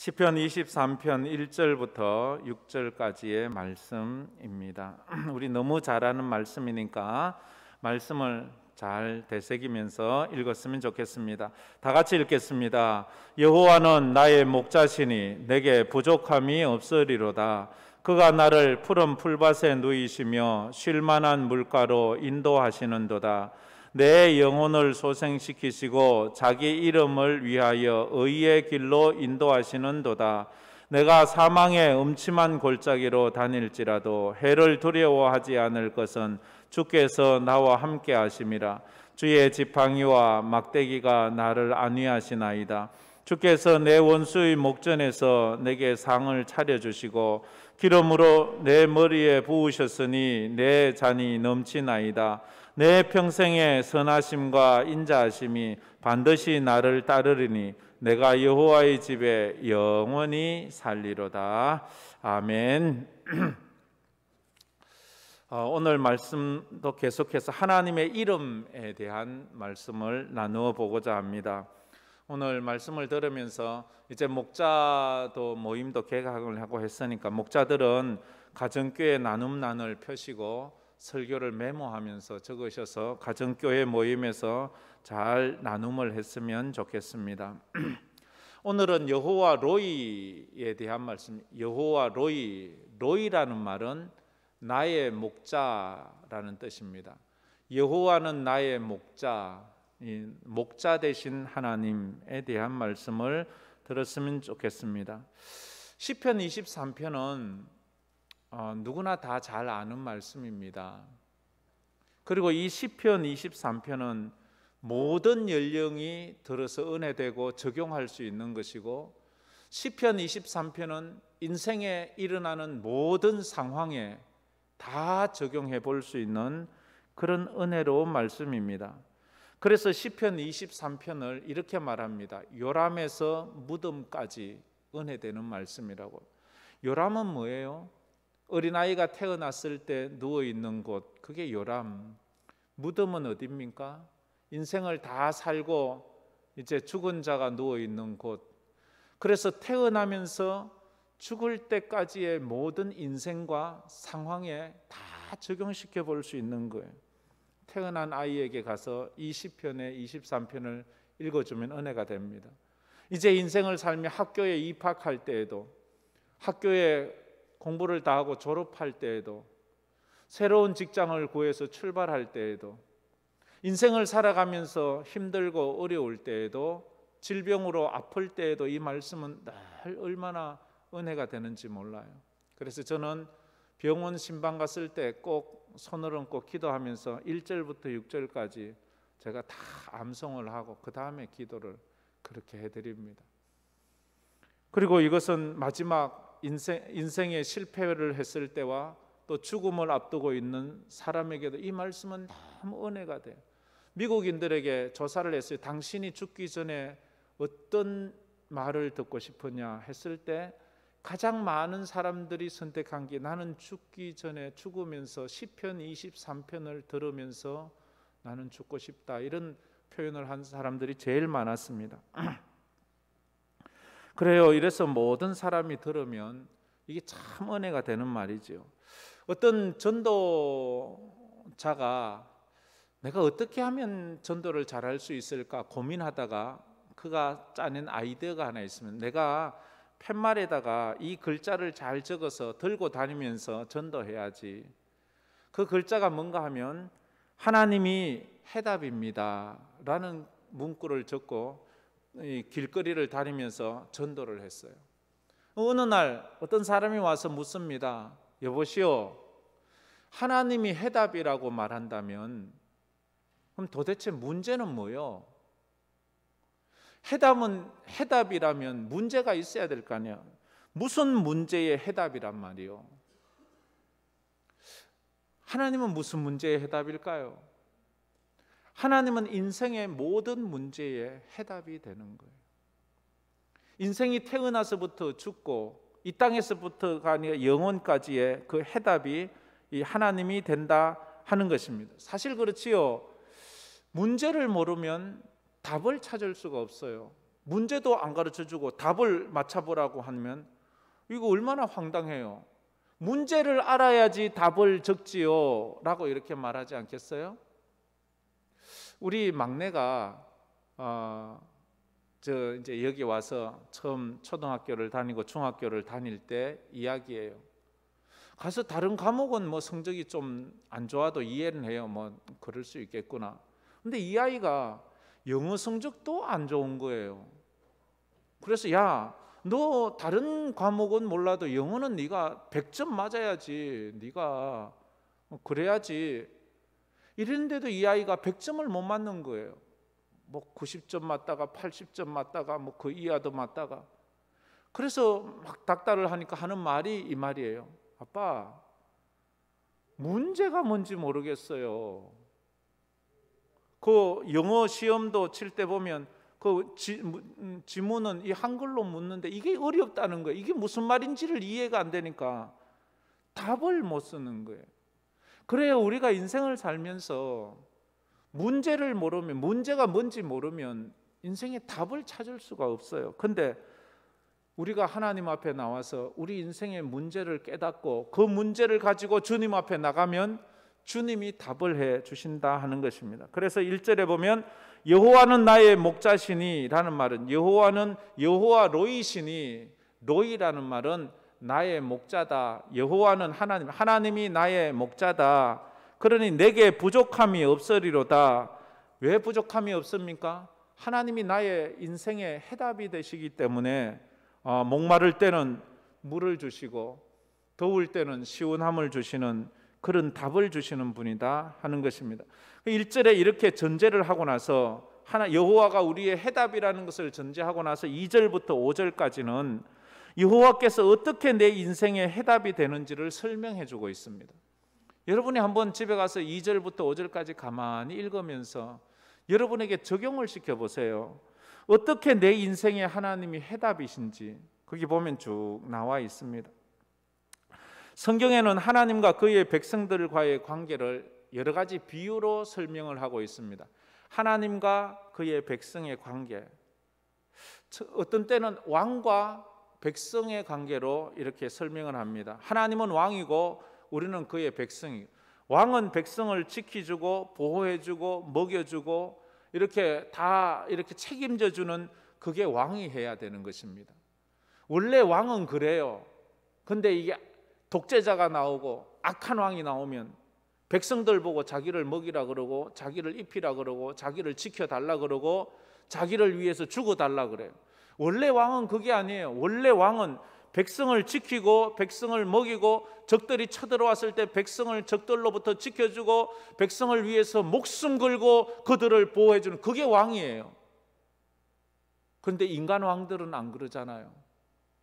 시편 23편 1절부터 6절까지의 말씀입니다. 우리 너무 잘 아는 말씀이니까 말씀을 잘 되새기면서 읽었으면 좋겠습니다. 다 같이 읽겠습니다. 여호와는 나의 목자시니 내게 부족함이 없으리로다. 그가 나를 푸른 풀밭에 누이시며 쉴 만한 물가로 인도하시는도다. 내 영혼을 소생시키시고 자기 이름을 위하여 의의 길로 인도하시는도다. 내가 사망의 음침한 골짜기로 다닐지라도 해를 두려워하지 않을 것은 주께서 나와 함께 하심이라. 주의 지팡이와 막대기가 나를 안위하시나이다. 주께서 내 원수의 목전에서 내게 상을 차려주시고 기름으로 내 머리에 부으셨으니 내 잔이 넘치나이다. 내 평생의 선하심과 인자하심이 반드시 나를 따르리니 내가 여호와의 집에 영원히 살리로다. 아멘. 오늘 말씀도 계속해서 하나님의 이름에 대한 말씀을 나누어 보고자 합니다. 오늘 말씀을 들으면서 이제 목자도 모임도 개강을 하고 했으니까 목자들은 가정교회 나눔란을 펴시고 설교를 메모하면서 적으셔서 가정교회 모임에서 잘 나눔을 했으면 좋겠습니다. 오늘은 여호와 로이에 대한 말씀. 여호와 로이라는 말은 나의 목자라는 뜻입니다. 여호와는 나의 목자, 목자 되신 하나님에 대한 말씀을 들었으면 좋겠습니다. 시편 23편은 누구나 다 잘 아는 말씀입니다. 그리고 이 시편 23편은 모든 연령이 들어서 은혜되고 적용할 수 있는 것이고, 시편 23편은 인생에 일어나는 모든 상황에 다 적용해 볼 수 있는 그런 은혜로운 말씀입니다. 그래서 시편 23편을 이렇게 말합니다. 요람에서 무덤까지 은혜되는 말씀이라고. 요람은 뭐예요? 어린아이가 태어났을 때 누워있는 곳, 그게 요람. 무덤은 어디입니까? 인생을 다 살고 이제 죽은 자가 누워있는 곳. 그래서 태어나면서 죽을 때까지의 모든 인생과 상황에 다 적용시켜 볼 수 있는 거예요. 태어난 아이에게 가서 이 시편의 23편을 읽어주면 은혜가 됩니다. 이제 인생을 살며 학교에 입학할 때에도, 학교에 공부를 다 하고 졸업할 때에도, 새로운 직장을 구해서 출발할 때에도, 인생을 살아가면서 힘들고 어려울 때에도, 질병으로 아플 때에도 이 말씀은 늘 얼마나 은혜가 되는지 몰라요. 그래서 저는 병원 신방 갔을 때 꼭 손을 얹고 기도하면서 1절부터 6절까지 제가 다 암송을 하고 그 다음에 기도를 그렇게 해드립니다. 그리고 이것은 마지막 인생의 실패를 했을 때와 또 죽음을 앞두고 있는 사람에게도 이 말씀은 너무 은혜가 돼요. 미국인들에게 조사를 했어요. 당신이 죽기 전에 어떤 말을 듣고 싶으냐 했을 때 가장 많은 사람들이 선택한 게, 나는 죽기 전에 죽으면서 시편 23편을 들으면서 나는 죽고 싶다, 이런 표현을 한 사람들이 제일 많았습니다. 그래요. 이래서 모든 사람이 들으면 이게 참 은혜가 되는 말이죠. 어떤 전도자가 내가 어떻게 하면 전도를 잘할 수 있을까 고민하다가 그가 짜낸 아이디어가 하나 있으면, 내가 팻말에다가 이 글자를 잘 적어서 들고 다니면서 전도해야지. 그 글자가 뭔가 하면 하나님이 해답입니다 라는 문구를 적고 길거리를 다니면서 전도를 했어요. 어느 날 어떤 사람이 와서 묻습니다. 여보시오, 하나님이 해답이라고 말한다면 그럼 도대체 문제는 뭐요? 해답이라면 문제가 있어야 될 거 아니야. 무슨 문제의 해답이란 말이요? 하나님은 무슨 문제의 해답일까요? 하나님은 인생의 모든 문제의 해답이 되는 거예요. 인생이 태어나서부터 죽고 이 땅에서부터가 아니라 영원까지의 그 해답이 이 하나님이 된다 하는 것입니다. 사실 그렇지요. 문제를 모르면 답을 찾을 수가 없어요. 문제도 안 가르쳐주고 답을 맞춰보라고 하면 이거 얼마나 황당해요. 문제를 알아야지 답을 적지요 라고 이렇게 말하지 않겠어요? 우리 막내가 이제 여기 와서 처음 초등학교를 다니고 중학교를 다닐 때 이야기예요. 가서 다른 과목은 뭐 성적이 좀 안 좋아도 이해는 해요. 뭐 그럴 수 있겠구나. 근데 이 아이가 영어 성적도 안 좋은 거예요. 그래서 야, 너 다른 과목은 몰라도 영어는 네가 100점 맞아야지. 네가 그래야지. 이랬는데도 이 아이가 100점을 못 맞는 거예요. 뭐 90점 맞다가 80점 맞다가 뭐 그 이하도 맞다가. 그래서 막 닥달을 하니까 하는 말이 이 말이에요. 아빠, 문제가 뭔지 모르겠어요. 그 영어 시험도 칠 때 보면 그 지문은 이 한글로 묻는데 이게 어렵다는 거예요. 이게 무슨 말인지를 이해가 안 되니까 답을 못 쓰는 거예요. 그래요, 우리가 인생을 살면서 문제를 모르면, 문제가 뭔지 모르면 인생의 답을 찾을 수가 없어요. 근데 우리가 하나님 앞에 나와서 우리 인생의 문제를 깨닫고 그 문제를 가지고 주님 앞에 나가면 주님이 답을 해 주신다 하는 것입니다. 그래서 1절에 보면 여호와는 나의 목자시니 라는 말은 여호와 로이시니, 로이라는 말은 나의 목자다. 여호와는 하나님이 나의 목자다. 그러니 내게 부족함이 없으리로다. 왜 부족함이 없습니까? 하나님이 나의 인생의 해답이 되시기 때문에 목마를 때는 물을 주시고 더울 때는 시원함을 주시는 그런 답을 주시는 분이다 하는 것입니다. 1절에 이렇게 전제를 하고 나서 여호와가 우리의 해답이라는 것을 전제하고 나서 2절부터 5절까지는 여호와께서 어떻게 내 인생의 해답이 되는지를 설명해 주고 있습니다. 여러분이 한번 집에 가서 2절부터 5절까지 가만히 읽으면서 여러분에게 적용을 시켜보세요. 어떻게 내 인생에 하나님이 해답이신지 거기 보면 쭉 나와 있습니다. 성경에는 하나님과 그의 백성들과의 관계를 여러 가지 비유로 설명을 하고 있습니다. 하나님과 그의 백성의 관계, 어떤 때는 왕과 백성의 관계로 이렇게 설명을 합니다. 하나님은 왕이고 우리는 그의 백성이에요. 왕은 백성을 지켜주고 보호해주고 먹여주고 이렇게 다 이렇게 책임져주는, 그게 왕이 해야 되는 것입니다. 원래 왕은 그래요. 근데 이게 독재자가 나오고 악한 왕이 나오면 백성들 보고 자기를 먹이라 그러고 자기를 입히라 그러고 자기를 지켜달라 그러고 자기를 위해서 죽어달라 그래요. 원래 왕은 그게 아니에요. 원래 왕은 백성을 지키고 백성을 먹이고 적들이 쳐들어왔을 때 백성을 적들로부터 지켜주고 백성을 위해서 목숨 걸고 그들을 보호해주는, 그게 왕이에요. 그런데 인간 왕들은 안 그러잖아요.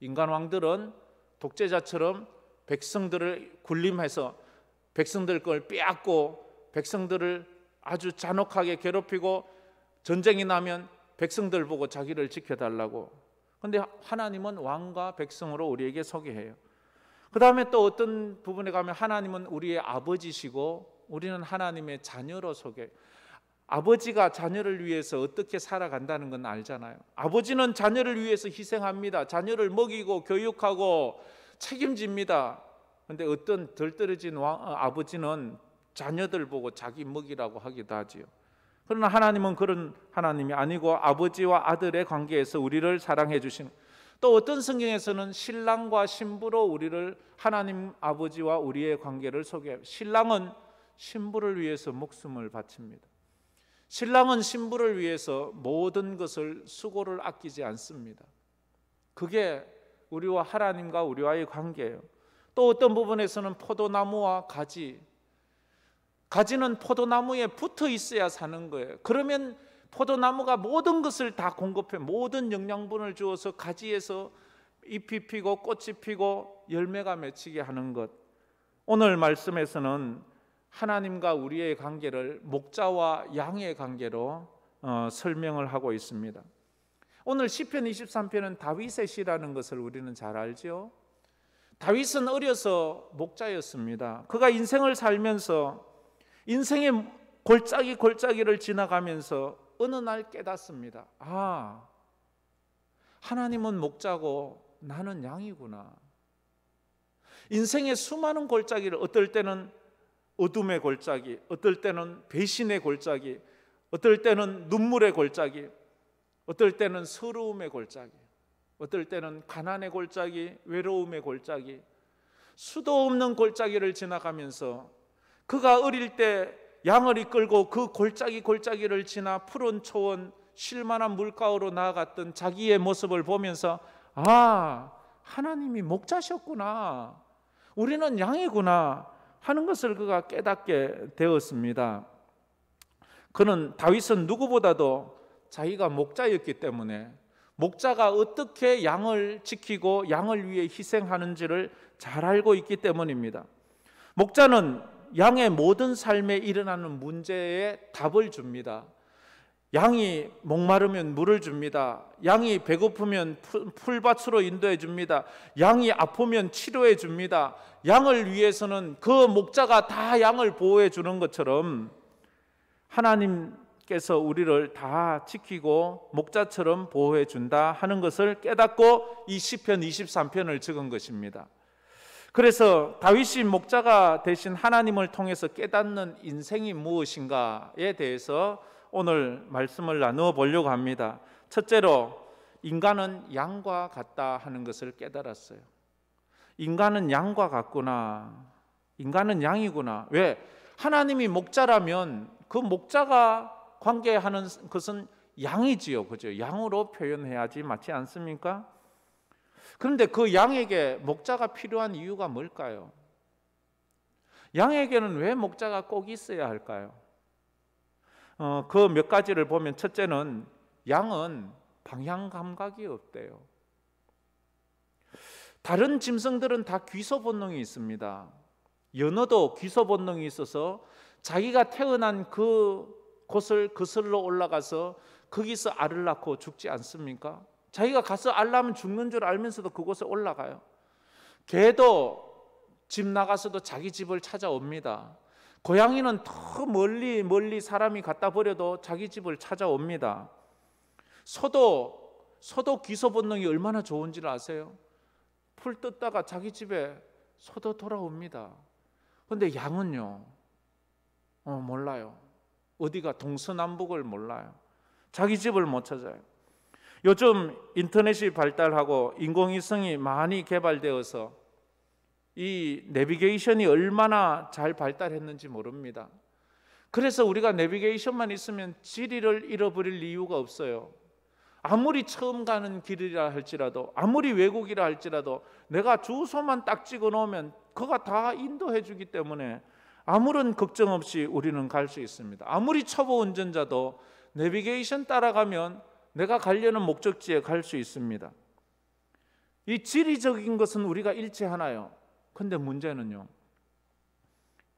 인간 왕들은 독재자처럼 백성들을 군림해서 백성들 걸 빼앗고 백성들을 아주 잔혹하게 괴롭히고 전쟁이 나면 백성들 보고 자기를 지켜달라고. 그런데 하나님은 왕과 백성으로 우리에게 소개해요. 그 다음에 또 어떤 부분에 가면 하나님은 우리의 아버지시고 우리는 하나님의 자녀로 소개해요. 아버지가 자녀를 위해서 어떻게 살아간다는 건 알잖아요. 아버지는 자녀를 위해서 희생합니다. 자녀를 먹이고 교육하고 책임집니다. 그런데 어떤 덜 떨어진 아버지는 자녀들 보고 자기 먹이라고 하기도 하지요. 그러나 하나님은 그런 하나님이 아니고 아버지와 아들의 관계에서 우리를 사랑해 주시는, 또 어떤 성경에서는 신랑과 신부로 우리를, 하나님 아버지와 우리의 관계를 소개해요. 신랑은 신부를 위해서 목숨을 바칩니다. 신랑은 신부를 위해서 모든 것을 수고를 아끼지 않습니다. 그게 우리와 하나님과 우리와의 관계예요. 또 어떤 부분에서는 포도나무와 가지는 포도나무에 붙어 있어야 사는 거예요. 그러면 포도나무가 모든 것을 다 공급해, 모든 영양분을 주어서 가지에서 잎이 피고 꽃이 피고 열매가 맺히게 하는 것. 오늘 말씀에서는 하나님과 우리의 관계를 목자와 양의 관계로 설명을 하고 있습니다. 오늘 시편 23편은 다윗의 시라는 것을 우리는 잘 알죠. 다윗은 어려서 목자였습니다. 그가 인생을 살면서 인생의 골짜기를 지나가면서 어느 날 깨닫습니다. 하나님은 목자고 나는 양이구나. 인생의 수많은 골짜기를, 어떨 때는 어둠의 골짜기, 어떨 때는 배신의 골짜기, 어떨 때는 눈물의 골짜기, 어떨 때는 서러움의 골짜기, 어떨 때는 가난의 골짜기, 외로움의 골짜기, 수도 없는 골짜기를 지나가면서 그가 어릴 때 양을 이끌고 그 골짜기를 지나 푸른 초원 쉴만한 물가로 나아갔던 자기의 모습을 보면서 아, 하나님이 목자셨구나, 우리는 양이구나 하는 것을 그가 깨닫게 되었습니다. 다윗은 누구보다도 자기가 목자였기 때문에 목자가 어떻게 양을 지키고 양을 위해 희생하는지를 잘 알고 있기 때문입니다. 목자는 양의 모든 삶에 일어나는 문제에 답을 줍니다. 양이 목마르면 물을 줍니다. 양이 배고프면 풀밭으로 인도해 줍니다. 양이 아프면 치료해 줍니다. 양을 위해서는 그 목자가 다 양을 보호해 주는 것처럼 하나님께서 우리를 다 지키고 목자처럼 보호해 준다 하는 것을 깨닫고 이 시편 23편을 적은 것입니다. 그래서 다윗이 목자가 되신 하나님을 통해서 깨닫는 인생이 무엇인가에 대해서 오늘 말씀을 나누어 보려고 합니다. 첫째로, 인간은 양과 같다 하는 것을 깨달았어요. 인간은 양과 같구나. 인간은 양이구나. 왜? 하나님이 목자라면 그 목자가 관계하는 것은 양이지요. 그죠? 양으로 표현해야지 맞지 않습니까? 그런데 그 양에게 목자가 필요한 이유가 뭘까요? 양에게는 왜 목자가 꼭 있어야 할까요? 그 몇 가지를 보면, 첫째는 양은 방향 감각이 없대요. 다른 짐승들은 다 귀소 본능이 있습니다. 연어도 귀소 본능이 있어서 자기가 태어난 그 곳을 거슬러 올라가서 거기서 알을 낳고 죽지 않습니까? 자기가 가서 알 낳으면 죽는 줄 알면서도 그곳에 올라가요. 개도 집 나가서도 자기 집을 찾아옵니다. 고양이는 더 멀리 사람이 갖다 버려도 자기 집을 찾아옵니다. 소도 귀소 본능이 얼마나 좋은지를 아세요? 풀 뜯다가 자기 집에 소도 돌아옵니다. 그런데 양은요, 몰라요. 어디가 동서남북을 몰라요. 자기 집을 못 찾아요. 요즘 인터넷이 발달하고 인공위성이 많이 개발되어서 이 내비게이션이 얼마나 잘 발달했는지 모릅니다. 그래서 우리가 내비게이션만 있으면 지리를 잃어버릴 이유가 없어요. 아무리 처음 가는 길이라 할지라도, 아무리 외국이라 할지라도 내가 주소만 딱 찍어 놓으면 그가 다 인도해 주기 때문에 아무런 걱정 없이 우리는 갈 수 있습니다. 아무리 초보 운전자도 내비게이션 따라가면 내가 가려는 목적지에 갈 수 있습니다. 이 지리적인 것은 우리가 일치하나요? 근데 문제는요,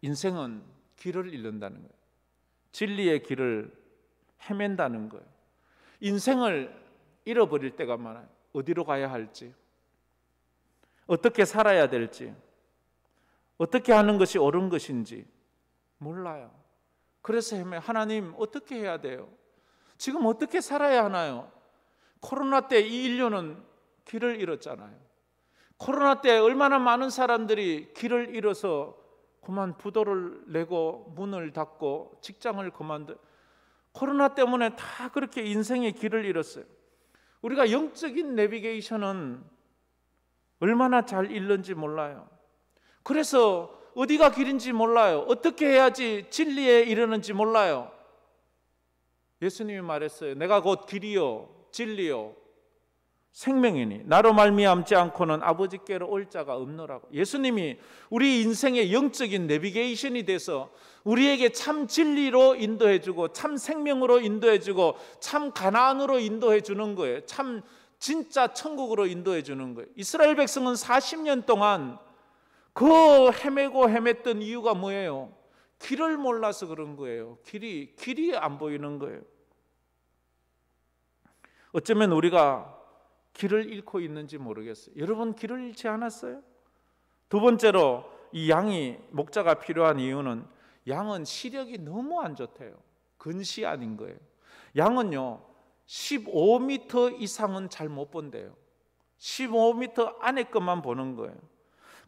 인생은 길을 잃는다는 거예요. 진리의 길을 헤맨다는 거예요. 인생을 잃어버릴 때가 많아요. 어디로 가야 할지, 어떻게 살아야 될지, 어떻게 하는 것이 옳은 것인지 몰라요. 그래서 하나님 어떻게 해야 돼요? 지금 어떻게 살아야 하나요? 코로나 때 이 인류는 길을 잃었잖아요. 코로나 때 얼마나 많은 사람들이 길을 잃어서 그만 부도를 내고 문을 닫고 직장을 그만둬. 코로나 때문에 다 그렇게 인생의 길을 잃었어요. 우리가 영적인 내비게이션은 얼마나 잘 잃는지 몰라요. 그래서 어디가 길인지 몰라요. 어떻게 해야지 진리에 이르는지 몰라요. 예수님이 말했어요. 내가 곧 길이요 진리요 생명이니 나로 말미암지 않고는 아버지께로 올 자가 없노라고. 예수님이 우리 인생의 영적인 내비게이션이 돼서 우리에게 참 진리로 인도해주고 참 생명으로 인도해주고 참 가나안으로 인도해주는 거예요. 참 진짜 천국으로 인도해주는 거예요. 이스라엘 백성은 40년 동안 그 헤매고 헤맸던 이유가 뭐예요? 길을 몰라서 그런 거예요. 길이 안 보이는 거예요. 어쩌면 우리가 길을 잃고 있는지 모르겠어요. 여러분 길을 잃지 않았어요? 두 번째로 이 양이 목자가 필요한 이유는 양은 시력이 너무 안 좋대요. 근시 아닌 거예요. 양은요 15m 이상은 잘 못 본대요. 15m 안에 것만 보는 거예요.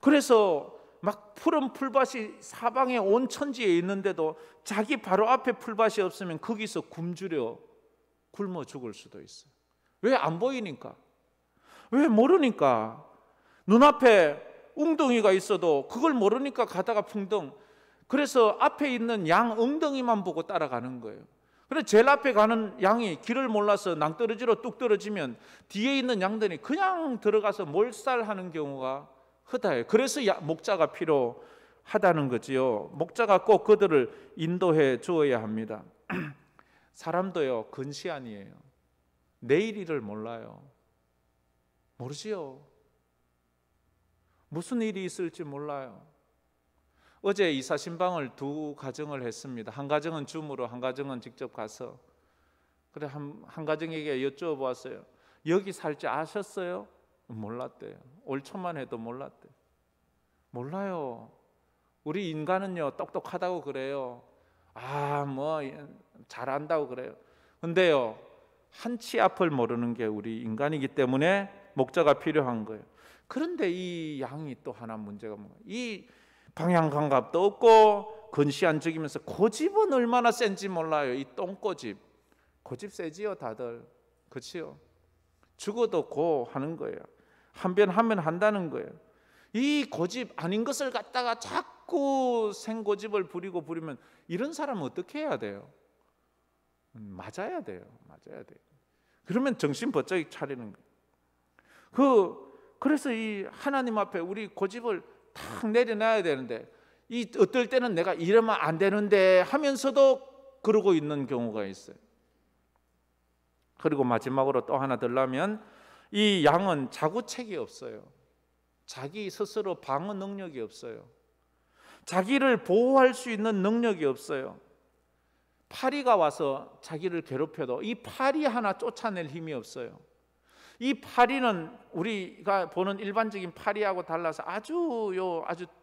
그래서 막 푸른 풀밭이 사방에 온 천지에 있는데도 자기 바로 앞에 풀밭이 없으면 거기서 굶주려 굶어 죽을 수도 있어요. 왜? 안 보이니까. 왜? 모르니까. 눈앞에 웅덩이가 있어도 그걸 모르니까 가다가 풍덩. 그래서 앞에 있는 양 엉덩이만 보고 따라가는 거예요. 그래서 제일 앞에 가는 양이 길을 몰라서 낭떠러지로 뚝 떨어지면 뒤에 있는 양들이 그냥 들어가서 몰살하는 경우가 흔해요. 그래서 목자가 필요하다는 거지요. 목자가 꼭 그들을 인도해 주어야 합니다. 사람도요, 근시안이에요. 내일 일을 몰라요. 모르지요. 무슨 일이 있을지 몰라요. 어제 이사 신방을 두 가정을 했습니다. 한 가정은 줌으로, 한 가정은 직접 가서. 그래 한 가정에게 여쭤보았어요. 여기 살지 아셨어요? 몰랐대요. 올 초만 해도 몰랐대요. 몰라요. 우리 인간은요, 똑똑하다고 그래요. 뭐 잘한다고 그래요. 근데요, 한치 앞을 모르는 게 우리 인간이기 때문에 목자가 필요한 거예요. 그런데 이 양이 또 하나 문제가 뭐예요? 이 방향 감각도 없고 근시안적이면서 고집은 얼마나 센지 몰라요. 이 똥고집. 고집 세지요, 다들. 그렇지요? 죽어도 고 하는 거예요. 한 번 하면 한다는 거예요. 이 고집 아닌 것을 갖다가 자꾸 생고집을 부리면 이런 사람은 어떻게 해야 돼요? 맞아야 돼요. 맞아야 돼요. 그러면 정신 번쩍 차리는 거예요. 그래서 이 하나님 앞에 우리 고집을 탁 내려놔야 되는데, 이 어떨 때는 내가 이러면 안 되는데 하면서도 그러고 있는 경우가 있어요. 그리고 마지막으로 또 하나 들라면, 이 양은 자구책이 없어요. 자기 스스로 방어 능력이 없어요. 자기를 보호할 수 있는 능력이 없어요. 파리가 와서 자기를 괴롭혀도 이 파리 하나 쫓아낼 힘이 없어요. 이 파리는 우리가 보는 일반적인 파리하고 달라서 아주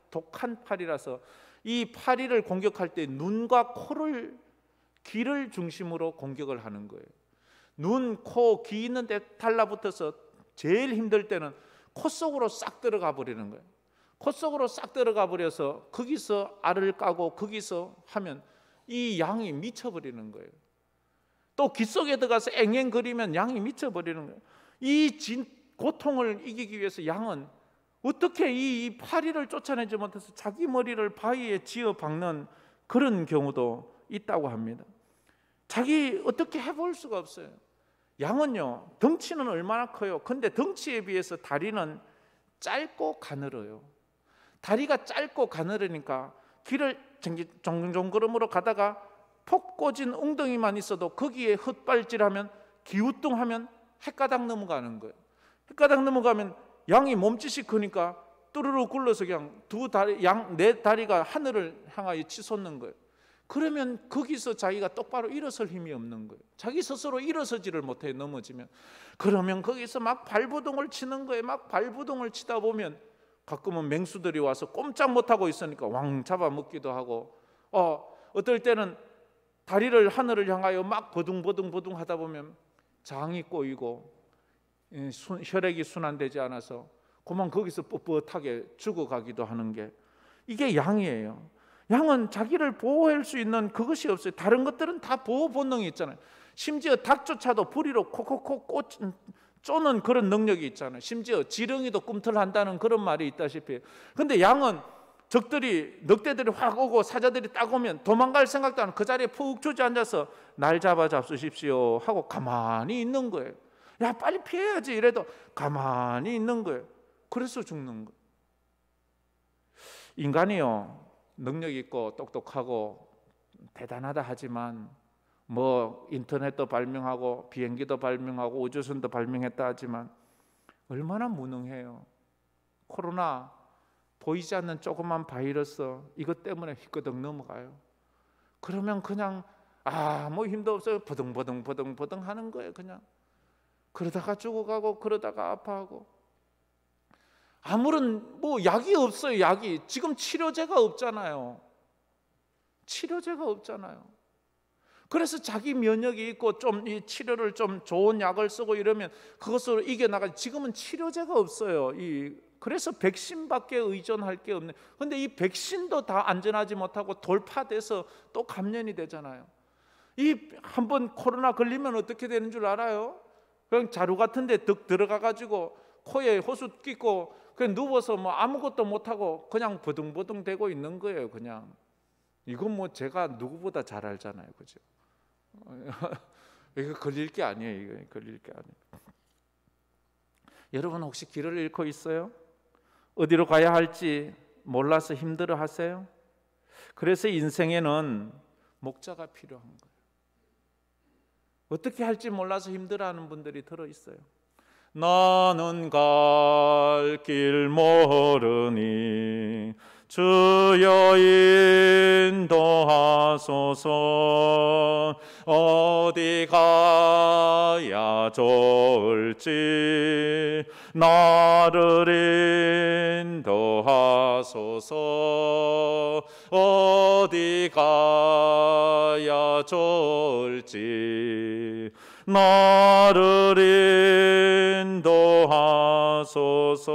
독한 파리라서, 이 파리를 공격할 때 눈과 코를, 귀를 중심으로 공격을 하는 거예요. 눈, 코, 귀 있는 데 달라붙어서 제일 힘들 때는 코 속으로 싹 들어가 버리는 거예요. 코 속으로 싹 들어가 버려서 거기서 알을 까고 거기서 하면 이 양이 미쳐버리는 거예요. 또 귀 속에 들어가서 앵앵거리면 양이 미쳐버리는 거예요. 이 고통을 이기기 위해서 양은 어떻게 이 파리를 쫓아내지 못해서 자기 머리를 바위에 지어 박는 그런 경우도 있다고 합니다. 자기 어떻게 해볼 수가 없어요. 양은요, 덩치는 얼마나 커요. 근데 덩치에 비해서 다리는 짧고 가늘어요. 다리가 짧고 가늘으니까 길을 종근종근으로 가다가 폭 꽂은 웅덩이만 있어도 거기에 헛발질하면, 기우뚱하면 헷가닥 넘어가는 거예요. 헷가닥 넘어가면 양이 몸짓이 크니까 뚜루루 굴러서 그냥 네 다리가 하늘을 향하여 치솟는 거예요. 그러면 거기서 자기가 똑바로 일어설 힘이 없는 거예요. 자기 스스로 일어서지를 못해, 넘어지면. 그러면 거기서 막 발부동을 치는 거예요. 막 발부동을 치다 보면 가끔은 맹수들이 와서 꼼짝 못하고 있으니까 왕 잡아먹기도 하고, 어떨 때는 다리를 하늘을 향하여 막 버둥버둥 하다 보면 장이 꼬이고 혈액이 순환되지 않아서 그만 거기서 뻣뻣하게 죽어가기도 하는 게, 이게 양이에요. 양은 자기를 보호할 수 있는 그것이 없어요. 다른 것들은 다 보호 본능이 있잖아요. 심지어 닭조차도 부리로 콕콕콕 쪼는 그런 능력이 있잖아요. 심지어 지렁이도 꿈틀한다는 그런 말이 있다시피. 근데 양은 적들이, 늑대들이 확 오고 사자들이 딱 오면 도망갈 생각도 안 하고 그 자리에 푹 주저앉아서 날 잡수십시오 하고 가만히 있는 거예요. 야, 빨리 피해야지 이래도 가만히 있는 거예요. 그래서 죽는 거예요. 인간이요, 능력 있고 똑똑하고 대단하다 하지만, 뭐 인터넷도 발명하고 비행기도 발명하고 우주선도 발명했다 하지만 얼마나 무능해요. 코로나, 보이지 않는 조그만 바이러스, 이것 때문에 휘끄덕 넘어가요. 그러면 그냥 뭐 힘도 없어요. 버둥버둥 하는 거예요. 그냥 그러다가 죽어가고 그러다가 아파하고. 아무런 약이 없어요. 약이 지금 치료제가 없잖아요. 치료제가 없잖아요. 그래서 자기 면역이 있고 좀 이 치료를 좀 좋은 약을 쓰고 이러면 그것으로 이겨나가지. 지금은 치료제가 없어요. 그래서 백신밖에 의존할 게 없네. 근데 이 백신도 다 안전하지 못하고 돌파돼서 또 감염이 되잖아요. 한번 코로나 걸리면 어떻게 되는 줄 알아요? 그냥 자루 같은 데 득 들어가 가지고 코에 호수 끼고 그냥 누워서 뭐 아무것도 못하고 그냥 버둥버둥 대고 있는 거예요. 그냥 이건 뭐 제가 누구보다 잘 알잖아요. 그죠? 이거 걸릴 게 아니에요. 이거 걸릴 게 아니에요. 여러분 혹시 길을 잃고 있어요? 어디로 가야 할지 몰라서 힘들어 하세요? 그래서 인생에는 목자가 필요한 거예요. 어떻게 할지 몰라서 힘들어하는 분들이 들어 있어요. 나는 갈 길 모르니 주여 인도하소서. 어디 가야 좋을지 나를 인도하소서. 어디 가야 좋을지 나를 인도하소서.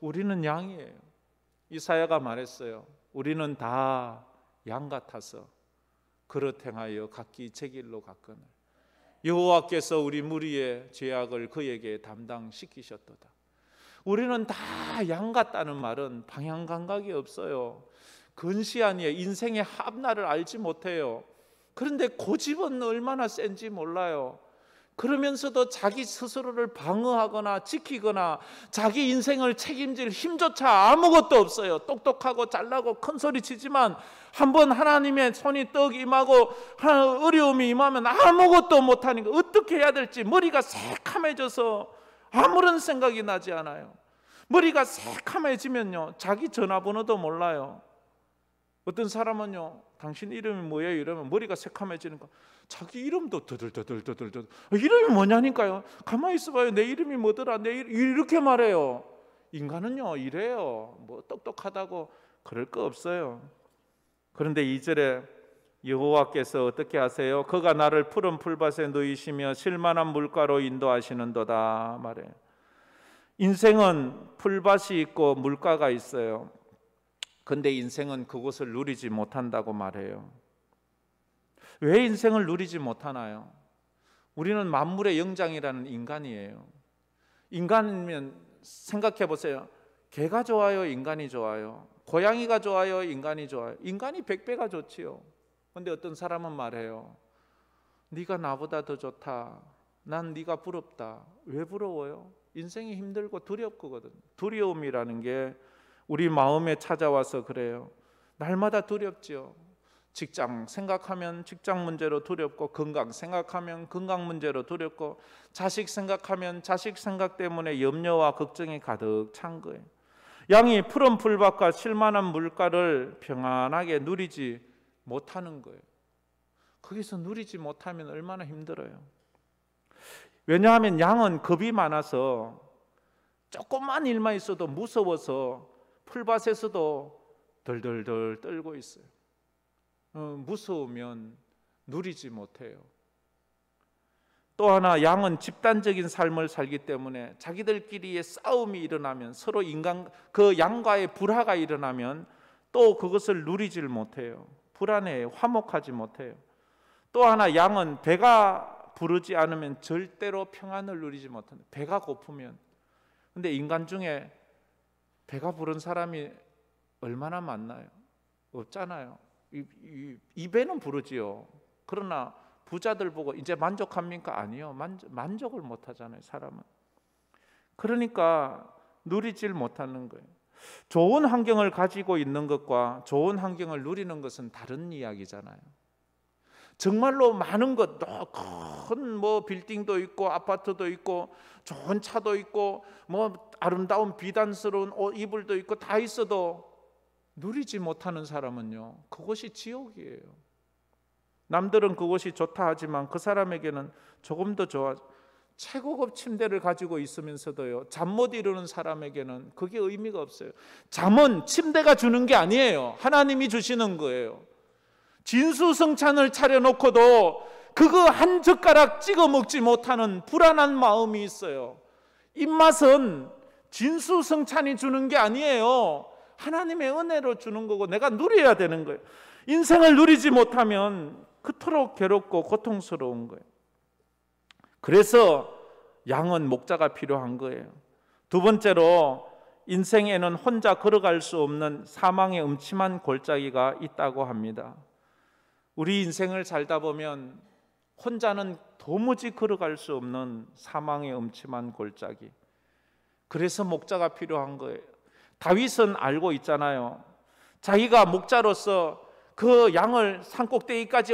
우리는 양이에요. 이사야가 말했어요. 우리는 다 양 같아서 그릇 행하여 각기 제 길로 갔거늘 여호와께서 우리 무리의 죄악을 그에게 담당시키셨도다. 우리는 다 양 같다는 말은 방향 감각이 없어요. 근시안이에요. 인생의 합나를 알지 못해요. 그런데 고집은 얼마나 센지 몰라요. 그러면서도 자기 스스로를 방어하거나 지키거나 자기 인생을 책임질 힘조차 아무것도 없어요. 똑똑하고 잘나고 큰 소리 치지만 한번 하나님의 손이 떡 임하고 어려움이 임하면 아무것도 못하니까 어떻게 해야 될지 머리가 새카매져서 아무런 생각이 나지 않아요. 머리가 새카매지면요 자기 전화번호도 몰라요. 어떤 사람은요 당신 이름이 뭐예요? 이러면 머리가 새카매지니까 자기 이름도 더들더들 이름이 뭐냐니까요. 가만히 있어봐요. 내 이름이 뭐더라? 이렇게 말해요. 인간은요 이래요. 뭐 똑똑하다고 그럴 거 없어요. 그런데 2절에 여호와께서 어떻게 하세요? 그가 나를 푸른 풀밭에 누이시며 실만한 물가로 인도하시는도다 말해요. 인생은 풀밭이 있고 물가가 있어요. 근데 인생은 그곳을 누리지 못한다고 말해요. 왜 인생을 누리지 못하나요? 우리는 만물의 영장이라는 인간이에요. 인간이면 생각해 보세요. 개가 좋아요? 인간이 좋아요? 고양이가 좋아요? 인간이 좋아요? 인간이 100배가 좋지요. 근데 어떤 사람은 말해요. 네가 나보다 더 좋다. 난 네가 부럽다. 왜 부러워요? 인생이 힘들고 두렵거든. 두려움이라는 게 우리 마음에 찾아와서 그래요. 날마다 두렵지요. 직장 생각하면 직장 문제로 두렵고, 건강 생각하면 건강 문제로 두렵고, 자식 생각하면 자식 생각 때문에 염려와 걱정이 가득 찬 거예요. 양이 푸른 풀밭과 쉴만한 물가를 평안하게 누리지 못하는 거예요. 거기서 누리지 못하면 얼마나 힘들어요. 왜냐하면 양은 겁이 많아서 조그만 일만 있어도 무서워서 풀밭에서도 덜덜덜 떨고 있어요. 무서우면 누리지 못해요. 또 하나 양은 집단적인 삶을 살기 때문에 자기들끼리의 싸움이 일어나면, 서로 그 양과의 불화가 일어나면 또 그것을 누리질 못해요. 불안해요. 화목하지 못해요. 또 하나 양은 배가 부르지 않으면 절대로 평안을 누리지 못한다. 배가 고프면. 근데 인간 중에 배가 부른 사람이 얼마나 많나요? 없잖아요. 이 배는 부르지요. 그러나 부자들 보고 이제 만족합니까? 아니요. 만족을 못 하잖아요, 사람은. 그러니까 누리질 못하는 거예요. 좋은 환경을 가지고 있는 것과 좋은 환경을 누리는 것은 다른 이야기잖아요. 정말로 많은 것, 큰 뭐 빌딩도 있고 아파트도 있고 좋은 차도 있고 뭐 아름다운 비단스러운 옷 이불도 있고 다 있어도 누리지 못하는 사람은요, 그것이 지옥이에요. 남들은 그것이 좋다 하지만 그 사람에게는 조금 더 좋아. 최고급 침대를 가지고 있으면서도요, 잠 못 이루는 사람에게는 그게 의미가 없어요. 잠은 침대가 주는 게 아니에요. 하나님이 주시는 거예요. 진수성찬을 차려놓고도 그거 한 젓가락 찍어 먹지 못하는 불안한 마음이 있어요. 입맛은 진수성찬이 주는 게 아니에요. 하나님의 은혜로 주는 거고 내가 누려야 되는 거예요. 인생을 누리지 못하면 그토록 괴롭고 고통스러운 거예요. 그래서 양은 목자가 필요한 거예요. 두 번째로 인생에는 혼자 걸어갈 수 없는 사망의 음침한 골짜기가 있다고 합니다. 우리 인생을 살다 보면 혼자는 도무지 걸어갈 수 없는 사망의 음침한 골짜기. 그래서 목자가 필요한 거예요. 다윗은 알고 있잖아요. 자기가 목자로서 그 양을 산꼭대기까지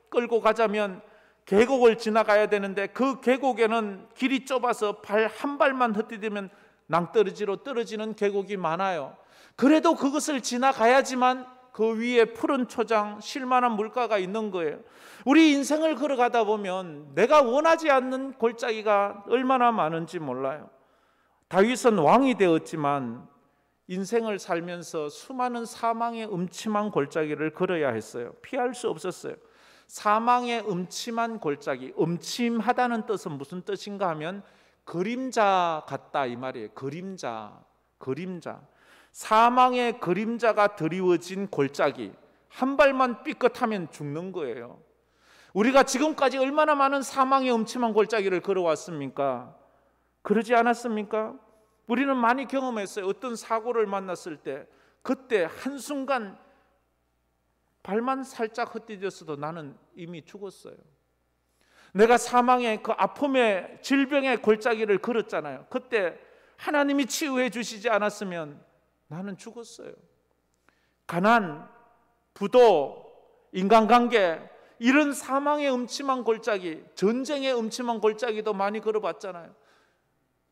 끌고 가자면 계곡을 지나가야 되는데 그 계곡에는 길이 좁아서 발 한 발만 헛디디면 낭떠러지로 떨어지는 계곡이 많아요. 그래도 그것을 지나가야지만 그 위에 푸른 초장, 쉴만한 물가가 있는 거예요. 우리 인생을 걸어가다 보면 내가 원하지 않는 골짜기가 얼마나 많은지 몰라요. 다윗은 왕이 되었지만 인생을 살면서 수많은 사망의 음침한 골짜기를 걸어야 했어요. 피할 수 없었어요. 사망의 음침한 골짜기, 음침하다는 뜻은 무슨 뜻인가 하면 그림자 같다 이 말이에요. 그림자. 사망의 그림자가 드리워진 골짜기. 한 발만 삐끗하면 죽는 거예요. 우리가 지금까지 얼마나 많은 사망의 음침한 골짜기를 걸어왔습니까? 그러지 않았습니까? 우리는 많이 경험했어요. 어떤 사고를 만났을 때 그때 한순간 발만 살짝 헛디뎠어도 나는 이미 죽었어요. 내가 사망의 그 아픔의 질병의 골짜기를 걸었잖아요. 그때 하나님이 치유해 주시지 않았으면 나는 죽었어요. 가난, 부도, 인간관계 이런 사망의 음침한 골짜기, 전쟁의 음침한 골짜기도 많이 걸어봤잖아요.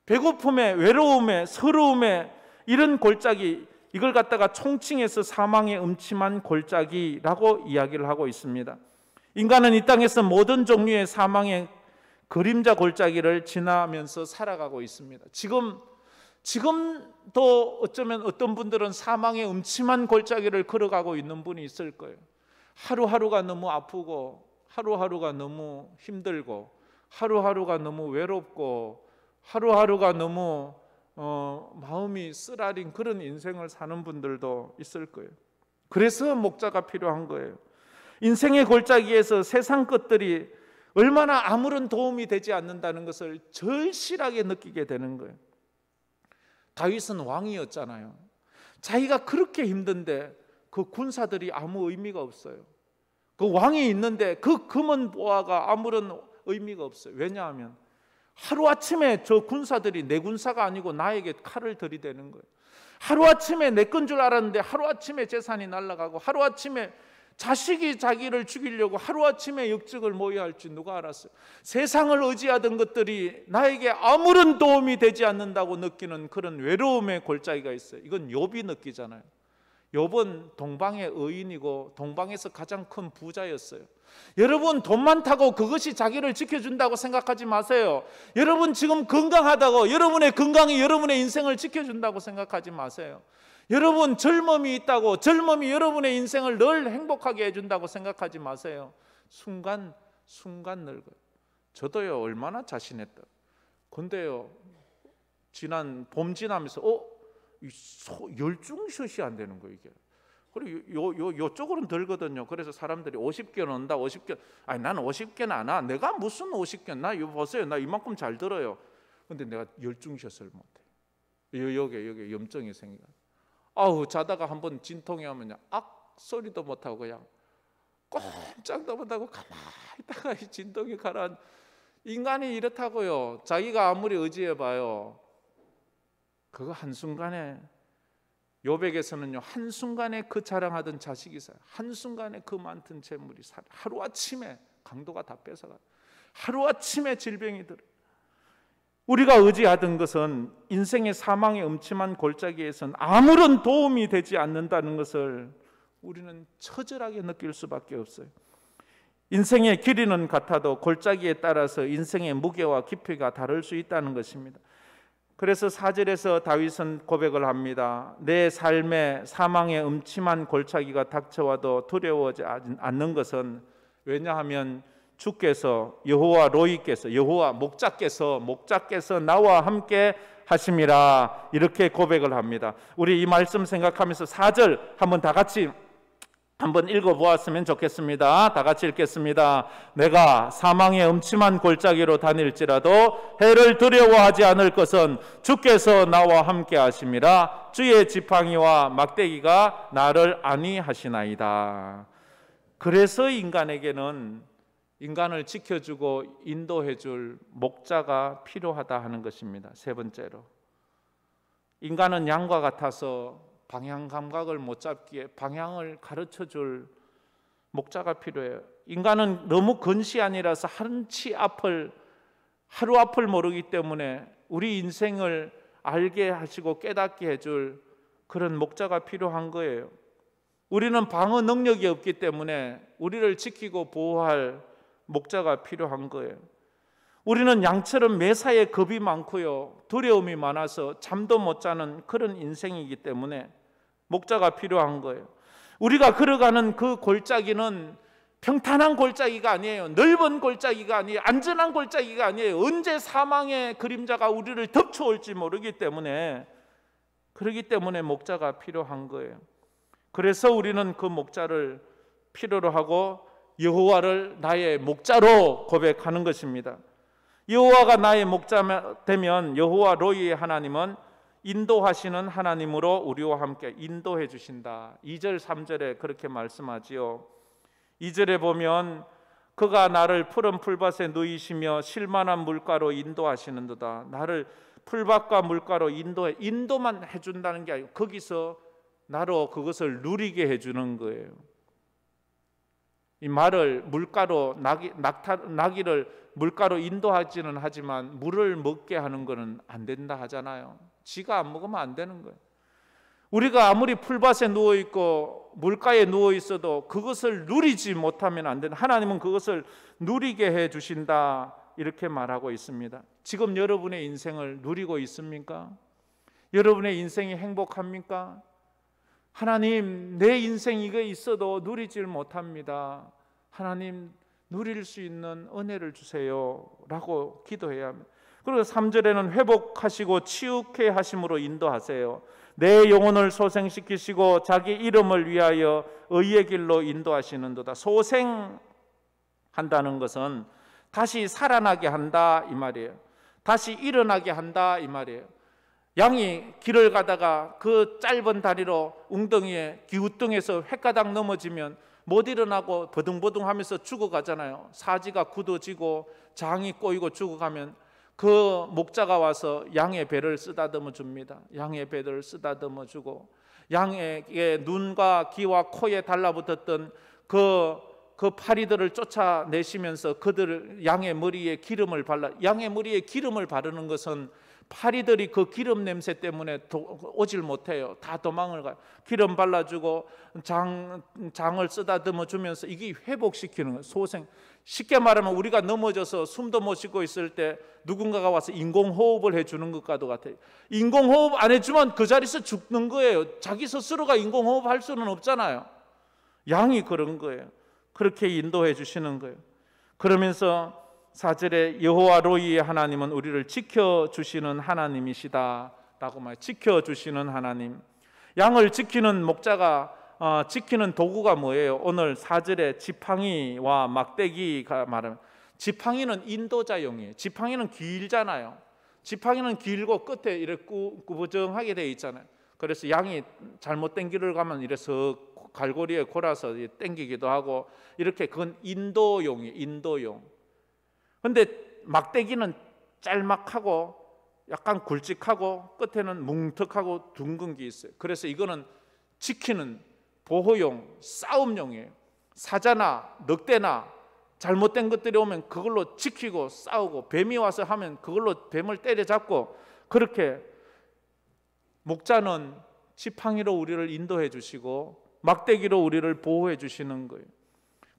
배고픔에, 외로움에, 서러움에 이런 골짜기, 이걸 갖다가 총칭해서 사망의 음침한 골짜기라고 이야기를 하고 있습니다. 인간은 이 땅에서 모든 종류의 사망의 그림자 골짜기를 지나면서 살아가고 있습니다. 지금도 어쩌면 어떤 분들은 사망의 음침한 골짜기를 걸어가고 있는 분이 있을 거예요. 하루하루가 너무 아프고 하루하루가 너무 힘들고 하루하루가 너무 외롭고 하루하루가 너무 마음이 쓰라린 그런 인생을 사는 분들도 있을 거예요. 그래서 목자가 필요한 거예요. 인생의 골짜기에서 세상 것들이 얼마나 아무런 도움이 되지 않는다는 것을 절실하게 느끼게 되는 거예요. 다윗은 왕이었잖아요. 자기가 그렇게 힘든데 그 군사들이 아무 의미가 없어요. 그 왕이 있는데 그 금은 보화가 아무런 의미가 없어요. 왜냐하면 하루아침에 저 군사들이 내 군사가 아니고 나에게 칼을 들이대는 거예요. 하루아침에 내 건 줄 알았는데 하루아침에 재산이 날아가고 하루아침에 자식이 자기를 죽이려고 하루아침에 역적을 모의할지 누가 알았어요. 세상을 의지하던 것들이 나에게 아무런 도움이 되지 않는다고 느끼는 그런 외로움의 골짜기가 있어요. 이건 욥이 느끼잖아요. 욥은 동방의 의인이고 동방에서 가장 큰 부자였어요. 여러분 돈 많다고 그것이 자기를 지켜준다고 생각하지 마세요. 여러분 지금 건강하다고 여러분의 건강이 여러분의 인생을 지켜준다고 생각하지 마세요. 여러분 젊음이 있다고 젊음이 여러분의 인생을 늘 행복하게 해준다고 생각하지 마세요. 순간 늙어요. 저도요 얼마나 자신했다. 근데요 지난 봄 지나면서 열중샷이 안 되는 거예요 이게. 그리고 요쪽으로는 들거든요. 그래서 사람들이 50견 온다 50견. 아니 나는 50견 안 와. 내가 무슨 50견. 나 이거 보세요. 나 이만큼 잘 들어요. 근데 내가 열중샷을 못해. 여기 염증이 생겨. 자다가 한번 진통이 오면 소리도 못하고 그냥 꼼짝도 못하고 가만히 있다가 진통이 가라앉. 인간이 이렇다고요. 자기가 아무리 의지해봐요. 그거 한순간에 욥에게서는요 한순간에 그 자랑하던 자식이 살아. 한순간에 그 많던 재물이 살아. 하루아침에 강도가 다 뺏어가. 하루아침에 질병이 들어. 우리가 의지하던 것은 인생의 사망의 음침한 골짜기에선 아무런 도움이 되지 않는다는 것을 우리는 처절하게 느낄 수밖에 없어요. 인생의 길이는 같아도 골짜기에 따라서 인생의 무게와 깊이가 다를 수 있다는 것입니다. 그래서 4절에서 다윗은 고백을 합니다. 내 삶에 사망의 음침한 골짜기가 닥쳐와도 두려워하지 않는 것은, 왜냐하면 주께서 여호와 로이께서, 여호와 목자께서 나와 함께 하심이라, 이렇게 고백을 합니다. 우리 이 말씀 생각하면서 4절 한번 다 같이 한번 읽어보았으면 좋겠습니다. 다 같이 읽겠습니다. 내가 사망의 음침한 골짜기로 다닐지라도 해를 두려워하지 않을 것은 주께서 나와 함께 하심이라. 주의 지팡이와 막대기가 나를 안위하시나이다. 그래서 인간에게는 인간을 지켜주고 인도해줄 목자가 필요하다 하는 것입니다. 세 번째로, 인간은 양과 같아서 방향 감각을 못 잡기에 방향을 가르쳐줄 목자가 필요해요. 인간은 너무 근시안이라서 하루 앞을 모르기 때문에 우리 인생을 알게 하시고 깨닫게 해줄 그런 목자가 필요한 거예요. 우리는 방어 능력이 없기 때문에 우리를 지키고 보호할 목자가 필요한 거예요. 우리는 양처럼 매사에 겁이 많고요, 두려움이 많아서 잠도 못 자는 그런 인생이기 때문에 목자가 필요한 거예요. 우리가 걸어가는 그 골짜기는 평탄한 골짜기가 아니에요. 넓은 골짜기가 아니에요. 안전한 골짜기가 아니에요. 언제 사망의 그림자가 우리를 덮쳐올지 모르기 때문에, 그렇기 때문에 목자가 필요한 거예요. 그래서 우리는 그 목자를 필요로 하고 여호와를 나의 목자로 고백하는 것입니다. 여호와가 나의 목자 되면 여호와 로이의 하나님은 인도하시는 하나님으로 우리와 함께 인도해 주신다. 2절 3절에 그렇게 말씀하지요. 2절에 보면 그가 나를 푸른 풀밭에 누이시며 실만한 물가로 인도하시는도다. 나를 풀밭과 물가로 인도만 해준다는 게 아니고 거기서 나로 그것을 누리게 해주는 거예요. 이 말을 물가로 나귀를 물가로 인도하지는 하지만 물을 먹게 하는 것은 안 된다 하잖아요. 지가 안 먹으면 안 되는 거예요. 우리가 아무리 풀밭에 누워 있고 물가에 누워 있어도 그것을 누리지 못하면 안 된다. 하나님은 그것을 누리게 해 주신다, 이렇게 말하고 있습니다. 지금 여러분의 인생을 누리고 있습니까? 여러분의 인생이 행복합니까? 하나님, 내 인생 이거 있어도 누리질 못합니다. 하나님, 누릴 수 있는 은혜를 주세요 라고 기도해야 합니다. 그리고 3절에는 회복하시고 치유케 하심으로 인도하세요. 내 영혼을 소생시키시고 자기 이름을 위하여 의의 길로 인도하시는도다. 소생한다는 것은 다시 살아나게 한다 이 말이에요. 다시 일어나게 한다 이 말이에요. 양이 길을 가다가 그 짧은 다리로 웅덩이에 기우뚱해서 횟가닥 넘어지면 못 일어나고 버둥버둥하면서 죽어가잖아요. 사지가 굳어지고 장이 꼬이고 죽어가면 그 목자가 와서 양의 배를 쓰다듬어 줍니다. 양의 배를 쓰다듬어 주고 양의 눈과 귀와 코에 달라붙었던 그 파리들을 쫓아내시면서 그들 양의 머리에 기름을 양의 머리에 기름을 바르는 것은 파리들이 그 기름 냄새 때문에 오질 못해요. 다 도망을 가요. 기름 발라주고 장을 쓰다듬어 주면서 이게 회복시키는 거예요. 소생. 쉽게 말하면 우리가 넘어져서 숨도 못 쉬고 있을 때 누군가가 와서 인공호흡을 해주는 것과도 같아요. 인공호흡 안 해주면 그 자리에서 죽는 거예요. 자기 스스로가 인공호흡 할 수는 없잖아요. 양이 그런 거예요. 그렇게 인도해 주시는 거예요. 그러면서 4절에 여호와 로이의 하나님은 우리를 지켜주시는 하나님이시다 라고 말해요. 지켜주시는 하나님. 양을 지키는 목자가 지키는 도구가 뭐예요? 오늘 4절에 지팡이와 막대기가 말하면, 지팡이는 인도자용이에요. 지팡이는 길잖아요. 지팡이는 길고 끝에 이렇게 구부정하게 되어 있잖아요. 그래서 양이 잘못된 길을 가면 이래서 갈고리에 골아서 당기기도 하고, 이렇게 그건 인도용이에요. 인도용. 근데 막대기는 짤막하고 약간 굵직하고 끝에는 뭉툭하고 둥근 게 있어요. 그래서 이거는 지키는 보호용, 싸움용이에요. 사자나 늑대나 잘못된 것들이 오면 그걸로 지키고 싸우고, 뱀이 와서 하면 그걸로 뱀을 때려잡고, 그렇게 목자는 지팡이로 우리를 인도해 주시고 막대기로 우리를 보호해 주시는 거예요.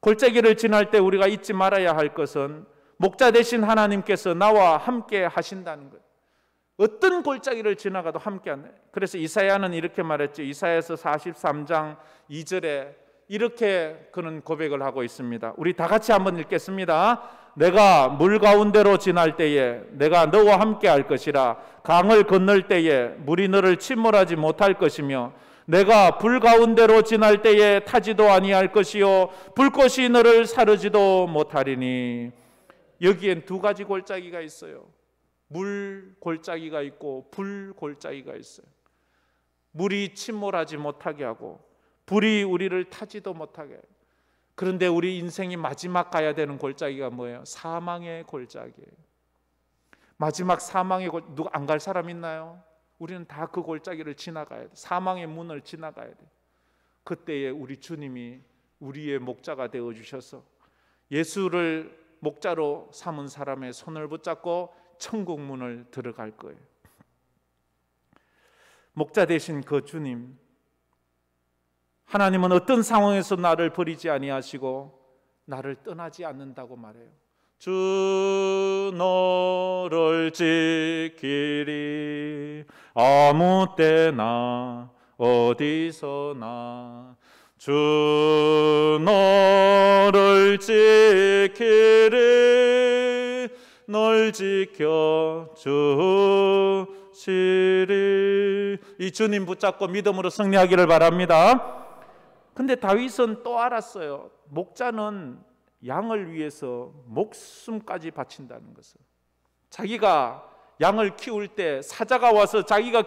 골짜기를 지날 때 우리가 잊지 말아야 할 것은 목자 되신 하나님께서 나와 함께 하신다는 거예요. 어떤 골짜기를 지나가도 함께하네. 그래서 이사야는 이렇게 말했죠. 이사야서 43장 2절에 이렇게 그는 고백을 하고 있습니다. 우리 다 같이 한번 읽겠습니다. 내가 물 가운데로 지날 때에 내가 너와 함께 할 것이라. 강을 건널 때에 물이 너를 침몰하지 못할 것이며 내가 불 가운데로 지날 때에 타지도 아니할 것이요 불꽃이 너를 사르지도 못하리니. 여기엔 두 가지 골짜기가 있어요. 물 골짜기가 있고 불 골짜기가 있어요. 물이 침몰하지 못하게 하고 불이 우리를 타지도 못하게 해요. 그런데 우리 인생이 마지막 가야 되는 골짜기가 뭐예요? 사망의 골짜기예요. 마지막 사망의 누가 안 갈 사람 있나요? 우리는 다 그 골짜기를 지나가야 돼. 사망의 문을 지나가야 돼. 그때에 우리 주님이 우리의 목자가 되어 주셔서 예수를 목자로 삼은 사람의 손을 붙잡고 천국 문을 들어갈 거예요. 목자 되신 그 주님, 하나님은 어떤 상황에서 나를 버리지 아니하시고 나를 떠나지 않는다고 말해요. 주 너를 지키리 아무 때나 어디서나. 주 너를 지키리 널 지켜 주시리. 이 주님 붙잡고 믿음으로 승리하기를 바랍니다. 근데 다윗은 또 알았어요. 목자는 양을 위해서 목숨까지 바친다는 것을. 자기가 양을 키울 때 사자가 와서 자기가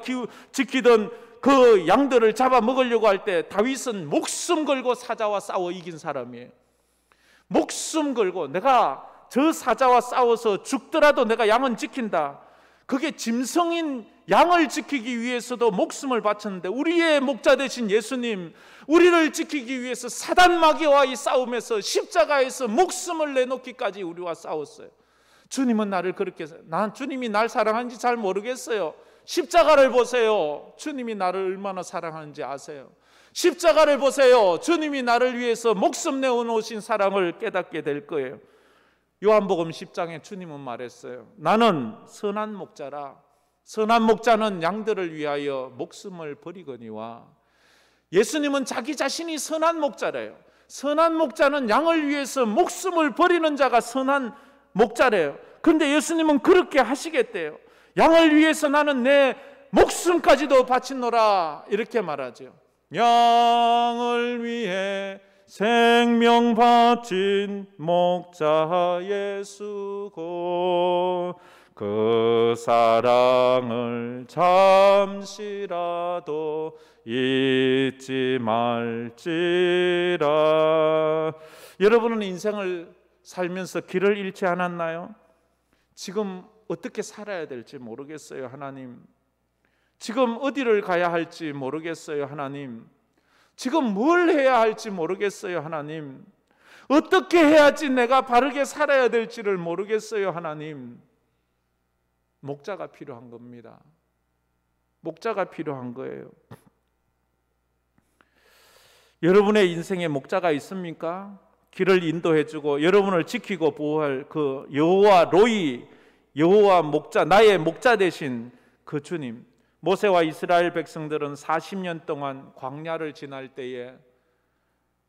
지키던 그 양들을 잡아먹으려고 할 때 다윗은 목숨 걸고 사자와 싸워 이긴 사람이에요. 목숨 걸고 내가 저 사자와 싸워서 죽더라도 내가 양은 지킨다. 그게 짐승인 양을 지키기 위해서도 목숨을 바쳤는데 우리의 목자 되신 예수님, 우리를 지키기 위해서 사단 마귀와의 싸움에서 십자가에서 목숨을 내놓기까지 우리와 싸웠어요. 주님은 나를 그렇게, 주님이 날 사랑하는지 잘 모르겠어요. 십자가를 보세요. 주님이 나를 얼마나 사랑하는지 아세요? 십자가를 보세요. 주님이 나를 위해서 목숨 내어놓으신 사랑을 깨닫게 될 거예요. 요한복음 10장에 주님은 말했어요. 나는 선한 목자라. 선한 목자는 양들을 위하여 목숨을 버리거니와. 예수님은 자기 자신이 선한 목자래요. 선한 목자는 양을 위해서 목숨을 버리는 자가 선한 목자래요. 그런데 예수님은 그렇게 하시겠대요. 양을 위해서 나는 내 목숨까지도 바치노라 이렇게 말하죠. 양을 위해 생명 바친 목자 예수고 그 사랑을 잠시라도 잊지 말지라. 여러분은 인생을 살면서 길을 잃지 않았나요? 지금 어떻게 살아야 될지 모르겠어요, 하나님. 지금 어디를 가야 할지 모르겠어요, 하나님. 지금 뭘 해야 할지 모르겠어요, 하나님. 어떻게 해야지 내가 바르게 살아야 될지를 모르겠어요, 하나님. 목자가 필요한 겁니다. 목자가 필요한 거예요. 여러분의 인생에 목자가 있습니까? 길을 인도해주고 여러분을 지키고 보호할 그 여호와 로이, 여호와 목자, 나의 목자 되신 그 주님. 모세와 이스라엘 백성들은 40년 동안 광야를 지날 때에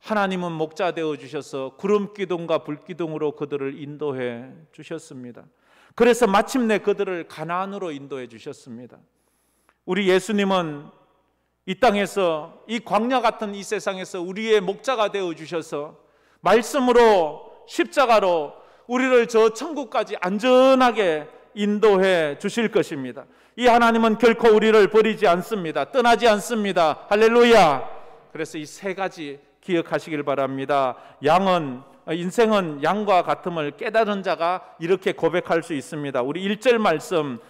하나님은 목자 되어 주셔서 구름 기둥과 불 기둥으로 그들을 인도해 주셨습니다. 그래서 마침내 그들을 가나안으로 인도해 주셨습니다. 우리 예수님은 이 땅에서 이 광야 같은 이 세상에서 우리의 목자가 되어 주셔서 말씀으로 십자가로 우리를 저 천국까지 안전하게 인도해 주실 것입니다. 이 하나님은 결코 우리를 버리지 않습니다. 떠나지 않습니다. 할렐루야. 그래서 이 세 가지 기억하시길 바랍니다. 인생은 양과 같음을 깨달은 자가 이렇게 고백할 수 있습니다. 우리 1절 말씀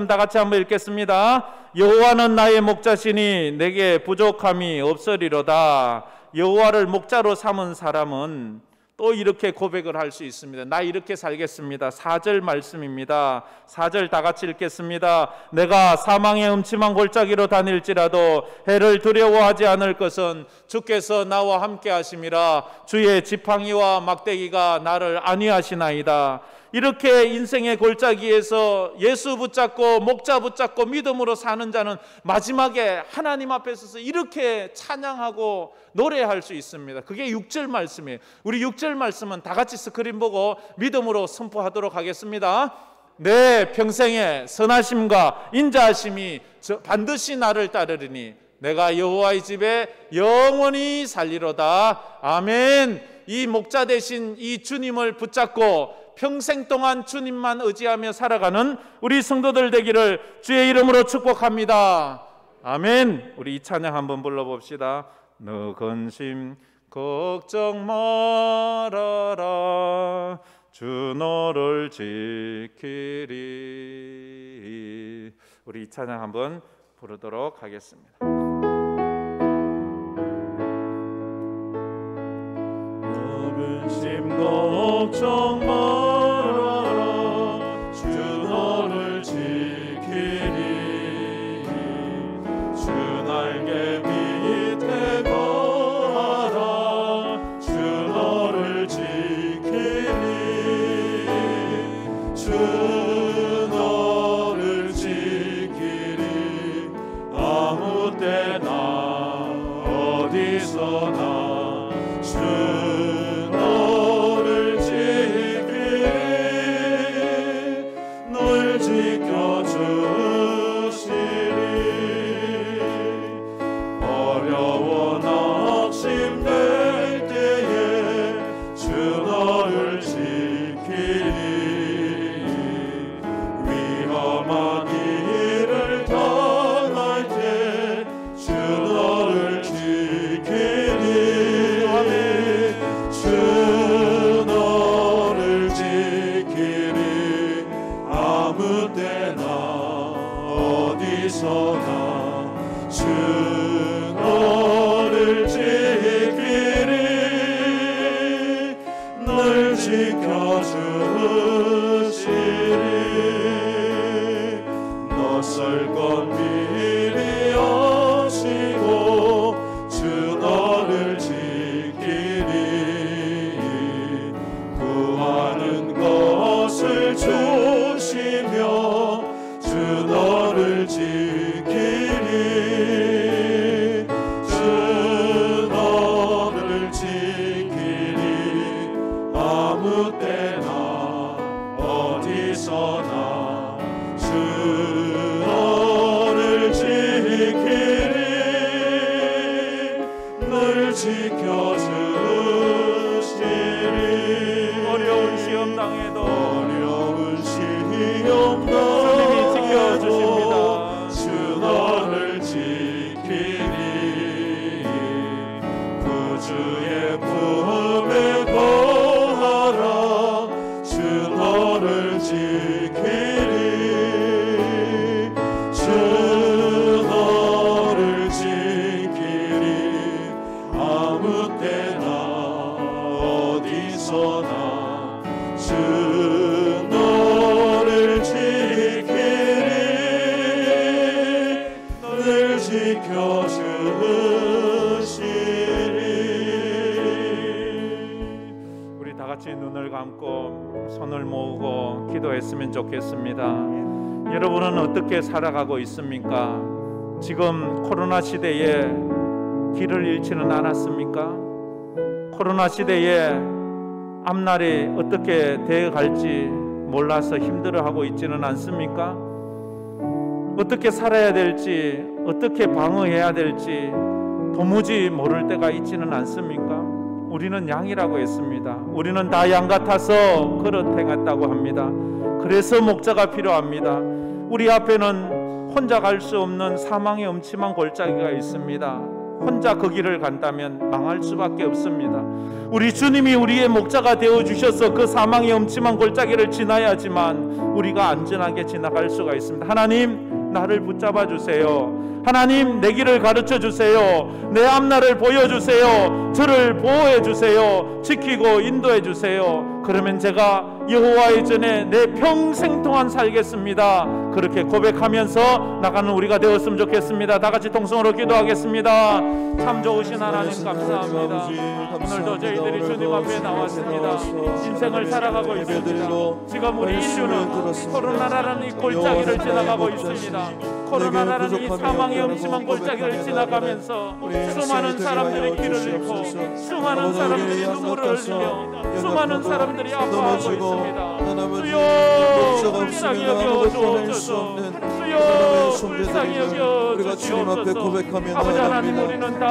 다 같이 한번 읽겠습니다. 여호와는 나의 목자시니 내게 부족함이 없으리로다. 여호와를 목자로 삼은 사람은 또 이렇게 고백을 할 수 있습니다. 나 이렇게 살겠습니다. 4절 말씀입니다. 4절 다 같이 읽겠습니다. 내가 사망의 음침한 골짜기로 다닐지라도 해를 두려워하지 않을 것은 주께서 나와 함께 하심이라. 주의 지팡이와 막대기가 나를 안위하시나이다. 이렇게 인생의 골짜기에서 예수 붙잡고 목자 붙잡고 믿음으로 사는 자는 마지막에 하나님 앞에 서서 이렇게 찬양하고 노래할 수 있습니다. 그게 6절 말씀이에요. 우리 6절 말씀은 다 같이 스크린 보고 믿음으로 선포하도록 하겠습니다. 내 평생의 선하심과 인자하심이 반드시 나를 따르리니 내가 여호와의 집에 영원히 살리로다. 아멘. 이 목자 되신 이 주님을 붙잡고 평생 동안 주님만 의지하며 살아가는 우리 성도들 되기를 주의 이름으로 축복합니다. 아멘. 우리 이 찬양 한번 불러봅시다. 너 근심 걱정 말아라 주 너를 지키리. 우리 이 찬양 한번 부르도록 하겠습니다. 너 근심 걱정 말아라 주 너를 지키리. 주 날개 밑에 거하라 주 너를 지키리. 주 너를 지키리. 아무 때나 어디서나 주 너를 지키리. 널 지켜주시리. 어려워 낙심될 때에 주 너를 지키리. 위험한 일을 당할 때 주 너를 지키리. 주 너를 지키리. 아무 때나 어디서나 주 너를 지키리. 널 지켜주시리. 낯설건 미리 아시고 주 너를 지키리. 구하는 것을 조시며 주 너를 지키리. 주 너를 지키리. 아무 때나 어디서나 주 너를 지키리. 널 지켜주시리. 어려운 시험 당해도 주님이 지켜주십니다. 주 너를 지키리. 구주의 품에 거하라 주 너를 지키리. 주 너를 지키리. 아무 때나 어디서나 주 너를 지키리. 늘 지켜주시리. 우리 다 같이 눈을 감고 손을 모으고 기도했으면 좋겠습니다. 여러분은 어떻게 살아가고 있습니까? 지금 코로나 시대에 길을 잃지는 않았습니까? 코로나 시대에 앞날이 어떻게 되어갈지 몰라서 힘들어하고 있지는 않습니까? 어떻게 살아야 될지, 어떻게 방어해야 될지 도무지 모를 때가 있지는 않습니까? 우리는 양이라고 했습니다. 우리는 다 양 같아서 그릇 행했다고 합니다. 그래서 목자가 필요합니다. 우리 앞에는 혼자 갈 수 없는 사망의 음침한 골짜기가 있습니다. 혼자 그 길을 간다면 망할 수밖에 없습니다. 우리 주님이 우리의 목자가 되어주셔서 그 사망의 음침한 골짜기를 지나야지만 우리가 안전하게 지나갈 수가 있습니다. 하나님, 나를 붙잡아 주세요. 하나님, 내 길을 가르쳐 주세요. 내 앞날을 보여주세요. 저를 보호해 주세요. 지키고 인도해 주세요. 그러면 제가 여호와의 전에 내 평생 동안 살겠습니다. 그렇게 고백하면서 나가는 우리가 되었으면 좋겠습니다. 다 같이 통성으로 기도하겠습니다. 참 좋으신 하나님 감사합니다. 오늘도 저희들이 주님 앞에 나왔습니다. 인생을 살아가고 있습니다. 지금 우리 인류는 코로나라는 이 골짜기를 지나가고 있습니다. 코로나라는 이 사망의 음침한 골짜기를 지나가면서 수많은 사람들이 길을 잃고 수많은 사람들이 눈물을 흘리며 수많은 사람들이 아파하고 있습니다. 주여 불쌍히 여겨 주옵소서. 주여 불쌍히 여겨 주옵소서. 아버지 하나님, 우리는 다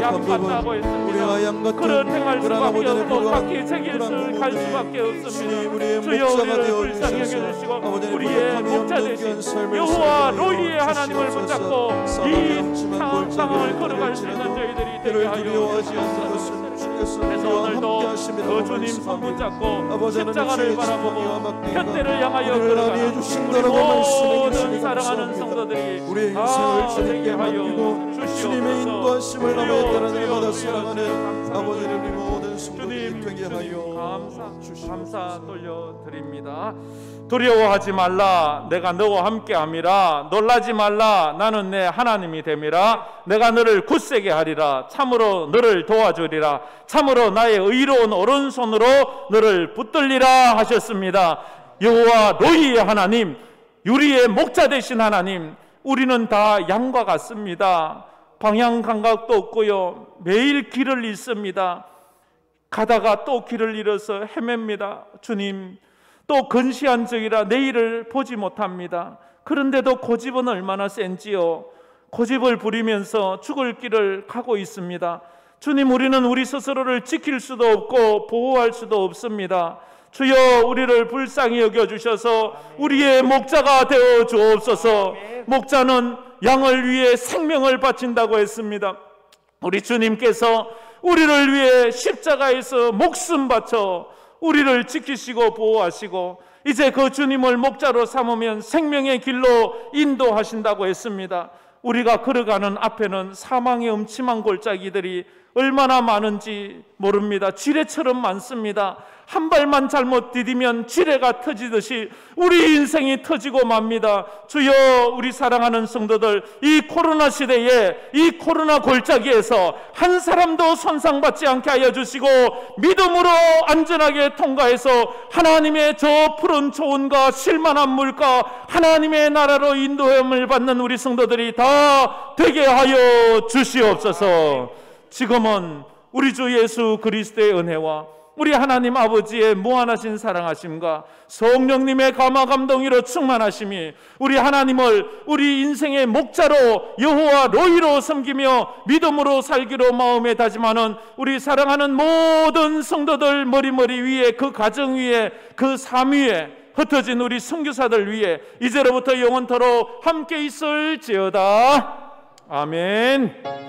양같다고 했습니다. 그런 행할 수밖에 없고 각기 책일 갈 수밖에 없습니다. 주여 우리를 불쌍히 여겨주시고 우리의 목자 되신 여호와 로이의 하나님을 붙잡고 이 상황을 걸어갈 수 있는 저희들이 되게 하여 주옵소서. 그래서 오늘도 주님 손 붙잡고 십자가를 바라보고 현대를 향하여 걸어가는 우리 모든 사랑하는 성도들이 다 되게 하여 주님의 인도하심을 남에 따라 내마다 살아가는 아버지를 우리 모든 성도들이 되게 하여 감사 돌려드립니다. 두려워하지 말라, 내가 너와 함께함이라. 놀라지 말라, 나는 내 하나님이 됨이라. 내가 너를 굳세게 하리라. 참으로 너를 도와주리라. 참으로 나의 의로운 오른손으로 너를 붙들리라 하셨습니다. 여호와 로이의 하나님, 우리의 목자 되신 하나님, 우리는 다 양과 같습니다. 방향 감각도 없고요, 매일 길을 잃습니다. 가다가 또 길을 잃어서 헤맵니다. 주님, 또 근시한 적이라 내일을 보지 못합니다. 그런데도 고집은 얼마나 센지요. 고집을 부리면서 죽을 길을 가고 있습니다. 주님, 우리는 우리 스스로를 지킬 수도 없고 보호할 수도 없습니다. 주여, 우리를 불쌍히 여겨주셔서 우리의 목자가 되어 주옵소서. 목자는 양을 위해 생명을 바친다고 했습니다. 우리 주님께서 우리를 위해 십자가에서 목숨 바쳐 우리를 지키시고 보호하시고 이제 그 주님을 목자로 삼으면 생명의 길로 인도하신다고 했습니다. 우리가 걸어가는 앞에는 사망의 음침한 골짜기들이 얼마나 많은지 모릅니다. 지뢰처럼 많습니다. 한 발만 잘못 디디면 지뢰가 터지듯이 우리 인생이 터지고 맙니다. 주여, 우리 사랑하는 성도들, 이 코로나 시대에 이 코로나 골짜기에서 한 사람도 손상받지 않게 하여 주시고 믿음으로 안전하게 통과해서 하나님의 저 푸른 초원과 실만한 물가 하나님의 나라로 인도함을 받는 우리 성도들이 다 되게 하여 주시옵소서. 지금은 우리 주 예수 그리스도의 은혜와 우리 하나님 아버지의 무한하신 사랑하심과 성령님의 감화 감동으로 충만하심이 우리 하나님을 우리 인생의 목자로 여호와 로이로 섬기며 믿음으로 살기로 마음에 다짐하는 우리 사랑하는 모든 성도들 머리 위에, 그 가정 위에, 그 삶 위에, 흩어진 우리 선교사들 위에 이제로부터 영원토록 함께 있을지어다. 아멘.